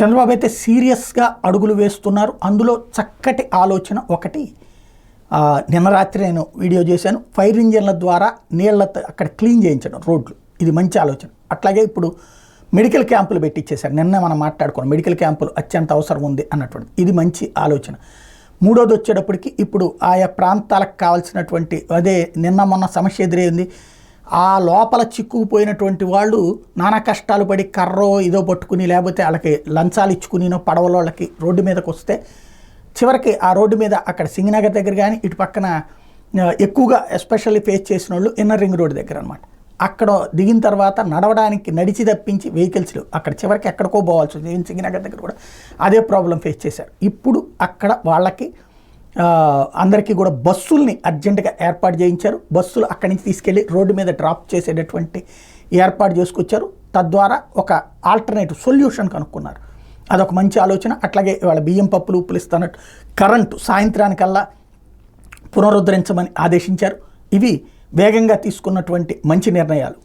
చంద్రబాబు అయితే సీరియస్గా అడుగులు వేస్తున్నారు. అందులో చక్కటి ఆలోచన ఒకటి, నిన్న రాత్రి నేను వీడియో చేశాను, ఫైర్ ఇంజన్ల ద్వారా నీళ్ళతో అక్కడ క్లీన్ చేయించడం రోడ్లు. ఇది మంచి ఆలోచన. అట్లాగే ఇప్పుడు మెడికల్ క్యాంపులు పెట్టించేశారు. నిన్న మనం మాట్లాడుకున్నాం, మెడికల్ క్యాంపులు అత్యంత అవసరం ఉంది అన్నటువంటి, ఇది మంచి ఆలోచన. మూడోది వచ్చేటప్పటికి ఇప్పుడు ఆయా ప్రాంతాలకు కావాల్సినటువంటి, అదే నిన్న మొన్న సమస్య ఎదురైంది, ఆ లోపల చిక్కుకుపోయినటువంటి వాళ్ళు నానా కష్టాలు పడి కర్రో ఇదో పట్టుకుని లేకపోతే వాళ్ళకి లంచాలు ఇచ్చుకునినో పడవల వాళ్ళకి రోడ్డు మీదకి వస్తే చివరికి ఆ రోడ్డు మీద అక్కడ సింగనగర్ దగ్గర కానీ ఇటు పక్కన ఎక్కువగా ఎస్పెషల్లీ ఫేస్ చేసిన వాళ్ళు ఇన్నర్ రింగ్ రోడ్డు దగ్గర అనమాట. అక్కడ దిగిన తర్వాత నడవడానికి నడిచి తప్పించి వెహికల్స్లు అక్కడ చివరికి ఎక్కడికో పోవాల్సి వచ్చింది. సింగనగర్ దగ్గర కూడా అదే ప్రాబ్లం ఫేస్ చేశారు. ఇప్పుడు అక్కడ వాళ్ళకి అందరికీ కూడా బస్సుల్ని అర్జెంటుగా ఏర్పాటు చేయించారు. బస్సులు అక్కడి నుంచి తీసుకెళ్ళి రోడ్డు మీద డ్రాప్ చేసేటటువంటి ఏర్పాటు చేసుకొచ్చారు. తద్వారా ఒక ఆల్టర్నేటివ్ సొల్యూషన్ కనుక్కున్నారు. అదొక మంచి ఆలోచన. అట్లాగే వాళ్ళ బియ్యం పప్పులు ఉప్పులు ఇస్తున్నట్టు కరెంటు సాయంత్రానికల్లా పునరుద్ధరించమని ఆదేశించారు. ఇవి వేగంగా తీసుకున్నటువంటి మంచి నిర్ణయాలు.